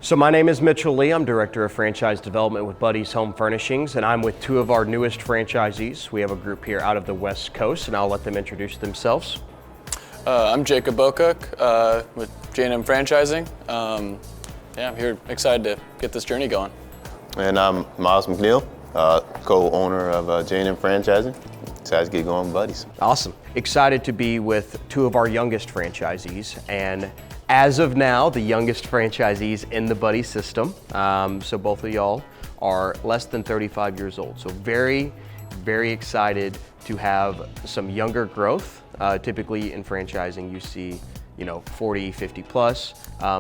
So my name is Mitchell Lee. I'm Director of Franchise Development with Buddy's Home Furnishings, and I'm with two of our newest franchisees. We have a group here out of the West Coast, and I'll let them introduce themselves. I'm Jacob Bocook with J&M Franchising. I'm here excited to get this journey going. And I'm Myles McNeal, co-owner of J&M Franchising. Excited to get going with Buddy's. Awesome. Excited to be with two of our youngest franchisees, and as of now, the youngest franchisees in the Buddy system. So both of y'all are less than 35 years old. So very, very excited to have some younger growth. Typically in franchising, you see, 40, 50 plus.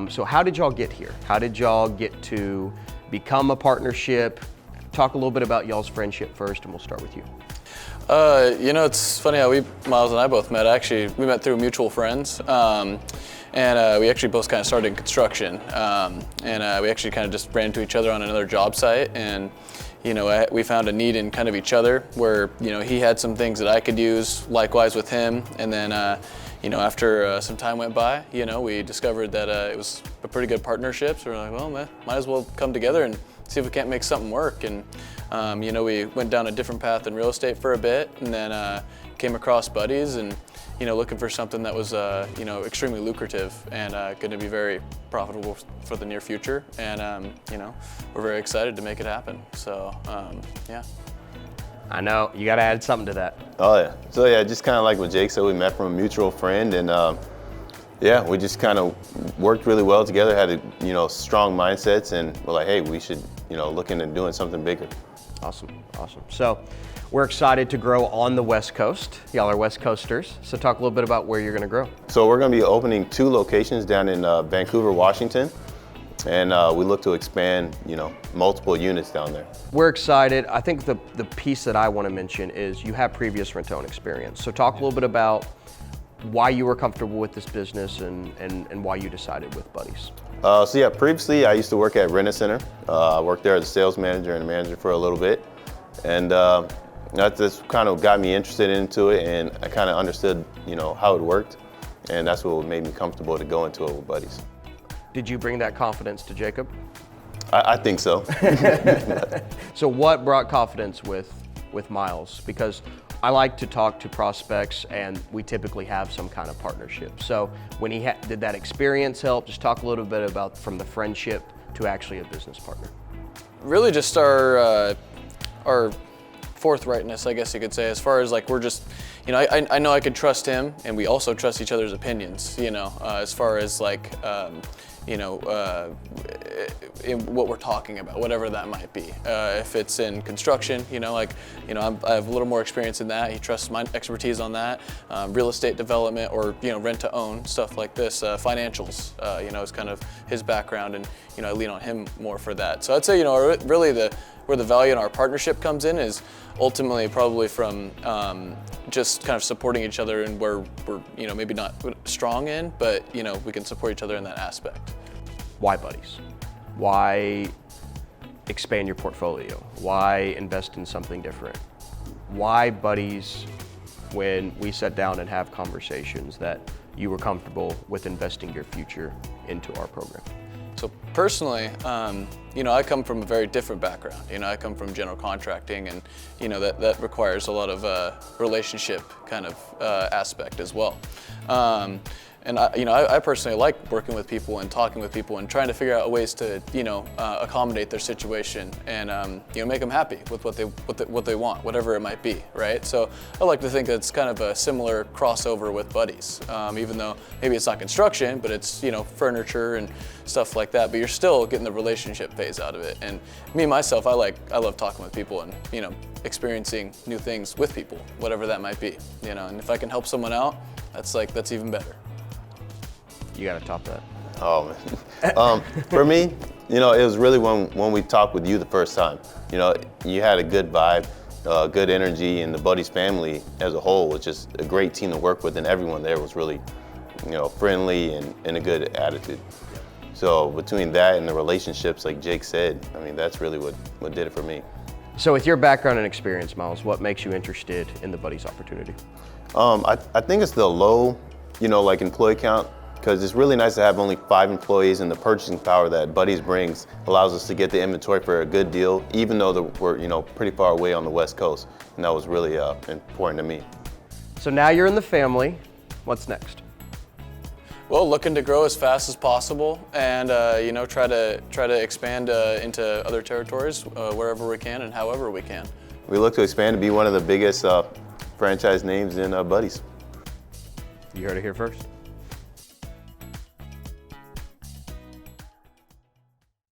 So how did y'all get here? How did y'all get to become a partnership? Talk a little bit about y'all's friendship first, and we'll start with you. It's funny how Myles and I both met. Actually, we met through mutual friends. And we actually both kind of started in construction. We actually kind of just ran into each other on another job site. And, we found a need in kind of each other where, he had some things that I could use, likewise with him. And then, after some time went by, we discovered that it was a pretty good partnership. So we're like, well, might as well come together and see if we can't make something work. And, we went down a different path in real estate for a bit, and then came across Buddy's and, looking for something that was, extremely lucrative and going to be very profitable for the near future. And, we're very excited to make it happen. So, yeah. I know, you got to add something to that. Oh yeah. So yeah, just kind of like what Jake said, we met from a mutual friend, and we just kind of worked really well together, had strong mindsets, and we're like, hey, we should, look into doing something bigger. Awesome. So we're excited to grow on the West Coast. Y'all are West Coasters. So talk a little bit about where you're going to grow. So we're going to be opening 2 locations down in Vancouver, Washington. And we look to expand, multiple units down there. We're excited. I think the piece that I want to mention is you have previous rent-to-own experience. So talk a little bit about why you were comfortable with this business and why you decided with Buddy's. Previously I used to work at Rent-A-Center. I worked there as a sales manager and a manager for a little bit. And that just kind of got me interested into it, and I kind of understood, how it worked. And that's what made me comfortable to go into it with Buddy's. Did you bring that confidence to Jacob? I think so. So what brought confidence with Myles? Because I like to talk to prospects, and we typically have some kind of partnership. So when he did that experience help? Just talk a little bit about from the friendship to actually a business partner. Really just our forthrightness, I guess you could say, as far as like we're just, I know I could trust him, and we also trust each other's opinions, as far as like, in what we're talking about, whatever that might be. If it's in construction, I have a little more experience in that. He trusts my expertise on that. Real estate development or, rent to own, stuff like this. Financials, is kind of his background, and, I lean on him more for that. So I'd say, really where the value in our partnership comes in is ultimately probably from just kind of supporting each other, and where we're, maybe not strong in, but, we can support each other in that aspect. Why Buddy's? Why expand your portfolio? Why invest in something different? Why Buddy's when we sat down and have conversations that you were comfortable with investing your future into our program? So personally, I come from a very different background. I come from general contracting, and that requires a lot of relationship kind of aspect as well. And I personally like working with people and talking with people and trying to figure out ways to accommodate their situation and make them happy with what they want, whatever it might be, right? So I like to think that it's kind of a similar crossover with Buddy's, even though maybe it's not construction, but it's furniture and stuff like that. But you're still getting the relationship phase out of it. And me myself, I love talking with people and experiencing new things with people, whatever that might be. And if I can help someone out, that's even better. You got to top that. Oh man. For me, it was really when we talked with you the first time. You had a good vibe, good energy, and the Buddy's family as a whole was just a great team to work with, and everyone there was really, friendly and a good attitude. So between that and the relationships, like Jake said, that's really what did it for me. So with your background and experience, Myles, what makes you interested in the Buddy's opportunity? I think it's the low, employee count because it's really nice to have only 5 employees, and the purchasing power that Buddy's brings allows us to get the inventory for a good deal, even though we're pretty far away on the West Coast, and that was really important to me. So now you're in the family. What's next? Well, looking to grow as fast as possible, and try to expand into other territories wherever we can and however we can. We look to expand to be one of the biggest franchise names in Buddy's. You heard it here first.